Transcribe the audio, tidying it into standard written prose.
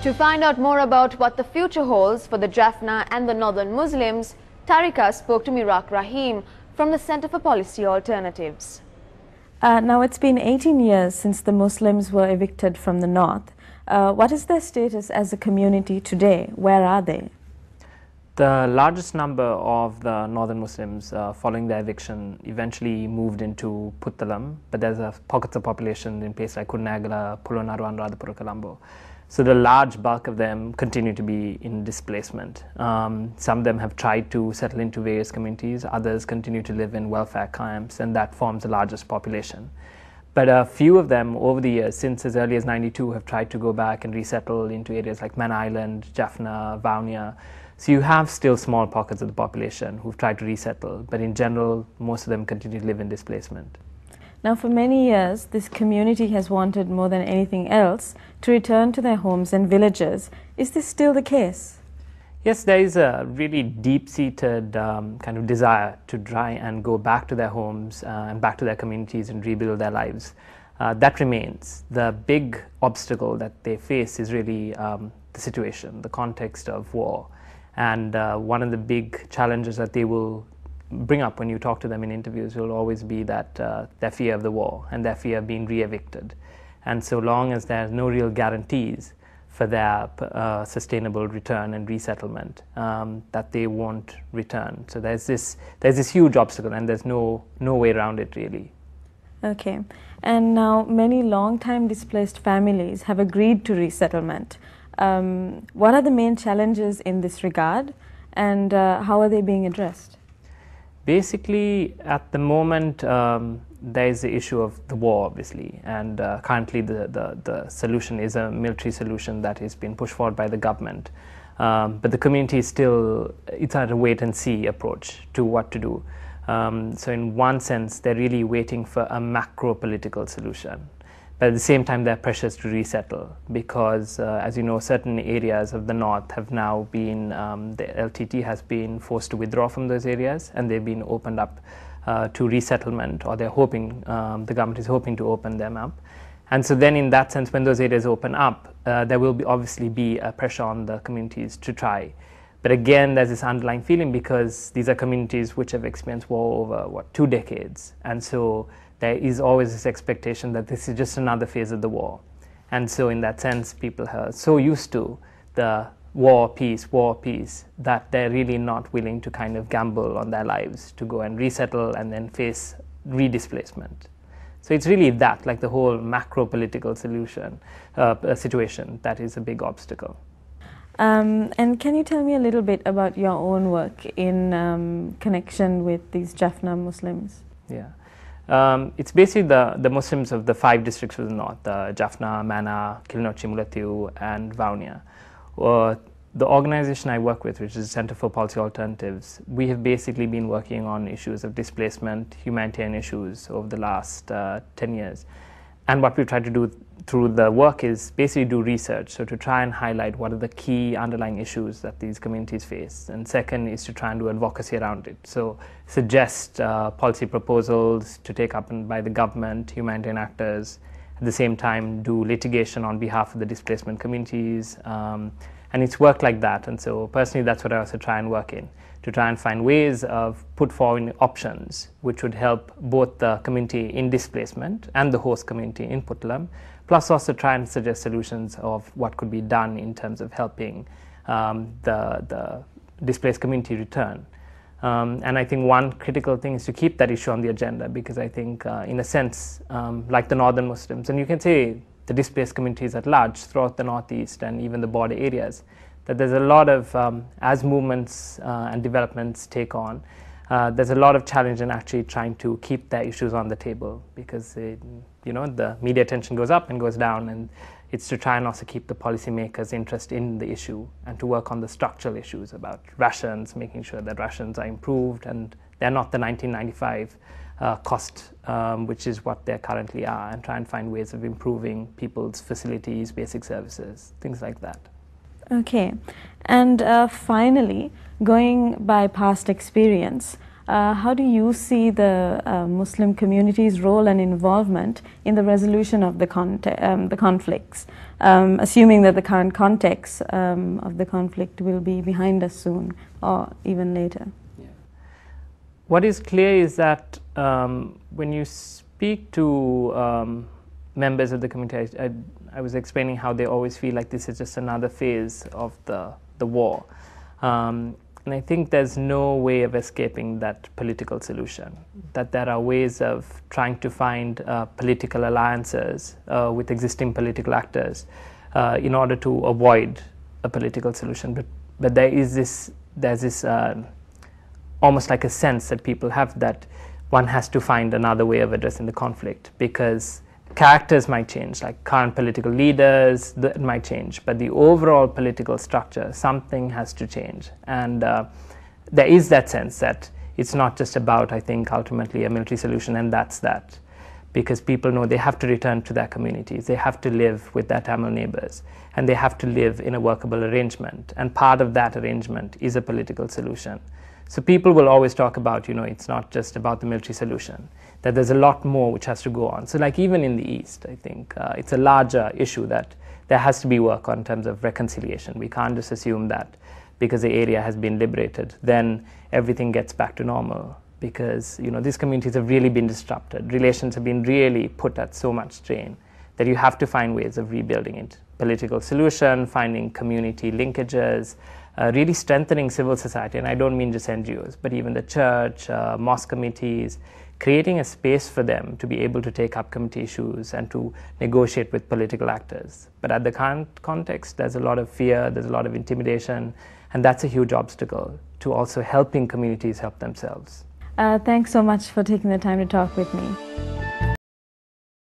To find out more about what the future holds for the Jaffna and the northern Muslims, Tarika spoke to Mirak Raheem from the Center for Policy Alternatives. Now it's been 18 years since the Muslims were evicted from the north. What is their status as a community today? Where are they? The largest number of the northern Muslims following their eviction eventually moved into Puttalam, but there's pockets of population in places like Kunnagala, Pulonnaru and Radhapura, Colombo. So the large bulk of them continue to be in displacement. Some of them have tried to settle into various communities, others continue to live in welfare camps, and that forms the largest population. But a few of them over the years, since as early as '92, have tried to go back and resettle into areas like Man Island, Jaffna, Vaunia. So you have still small pockets of the population who've tried to resettle, but in general, most of them continue to live in displacement. Now for many years, this community has wanted more than anything else to return to their homes and villages. Is this still the case? Yes, there is a really deep-seated kind of desire to try and go back to their homes and back to their communities and rebuild their lives. That remains. The big obstacle that they face is really the situation, the context of war. And one of the big challenges that they will bring up when you talk to them in interviews will always be that their fear of the war and their fear of being re-evicted. And so long as there's no real guarantees for their sustainable return and resettlement, that they won't return. So there's this huge obstacle, and there's no way around it really. Okay, and now many long-time displaced families have agreed to resettlement. What are the main challenges in this regard, and how are they being addressed? Basically, at the moment, there is the issue of the war, obviously, and currently the solution is a military solution that has been pushed forward by the government. But the community is still, it's at a wait-and-see approach to what to do. So in one sense, they're really waiting for a macro-political solution. But at the same time, there are pressures to resettle because, as you know, certain areas of the north have now been, the LTT has been forced to withdraw from those areas, and they've been opened up to resettlement, or they're hoping, the government is hoping to open them up. And so then in that sense, when those areas open up, there will obviously be a pressure on the communities to try. But again, there's this underlying feeling because these are communities which have experienced war over, 2 decades. And so there is always this expectation that this is just another phase of the war. And so in that sense, people are so used to the war, peace, that they're really not willing to kind of gamble on their lives to go and resettle and then face redisplacement. So it's really that, like the whole macro-political situation that is a big obstacle. And can you tell me a little bit about your own work in connection with these Jaffna Muslims? Yeah. It's basically the Muslims of the 5 districts of the north, Jaffna, Mana, Kilinochchi, Mullaitivu and Vaunia. The organization I work with, which is the Center for Policy Alternatives, we have basically been working on issues of displacement, humanitarian issues over the last 10 years. And what we've tried to do through the work is basically do research, so to try and highlight what are the key underlying issues that these communities face. And second is to try and do advocacy around it. So suggest policy proposals to take up by the government, humanitarian actors, at the same time do litigation on behalf of the displacement communities. And it's work like that. And so personally, that's what I also try and work in, to try and find ways of put forward options which would help both the community in displacement and the host community in Puttalam, plus also try and suggest solutions of what could be done in terms of helping the displaced community return. And I think one critical thing is to keep that issue on the agenda, because I think in a sense, like the northern Muslims, and you can say the displaced communities at large throughout the northeast and even the border areas, that there's a lot of, as movements and developments take on, there's a lot of challenge in actually trying to keep their issues on the table, because the media attention goes up and goes down, and it's to try and also keep the policymakers' interest in the issue and to work on the structural issues about rations, making sure that rations are improved and they're not the 1995 cost, which is what they currently are, and try and find ways of improving people's facilities, basic services, things like that. Okay, and finally, going by past experience, how do you see the Muslim community's role and involvement in the resolution of the conflicts, assuming that the current context of the conflict will be behind us soon or even later? Yeah. What is clear is that when you speak to members of the community, I was explaining how they always feel like this is just another phase of the war. And I think there's no way of escaping that political solution, that there are ways of trying to find political alliances with existing political actors in order to avoid a political solution. But there's this almost like a sense that people have that one has to find another way of addressing the conflict, because characters might change, like current political leaders, that might change, but the overall political structure, something has to change. And there is that sense that it's not just about, I think, ultimately a military solution and that's that, because people know they have to return to their communities, they have to live with their Tamil neighbors, and they have to live in a workable arrangement, and part of that arrangement is a political solution. So people will always talk about, it's not just about the military solution, that there's a lot more which has to go on. So like even in the East, I think it's a larger issue that there has to be work on in terms of reconciliation. We can't just assume that because the area has been liberated, then everything gets back to normal, because these communities have really been disrupted. Relations have been really put at so much strain that you have to find ways of rebuilding it. Political solution, finding community linkages, really strengthening civil society, and I don't mean just NGOs, but even the church, mosque committees, creating a space for them to be able to take up community issues and to negotiate with political actors. But at the current context, there's a lot of fear, there's a lot of intimidation, and that's a huge obstacle to also helping communities help themselves. Thanks so much for taking the time to talk with me.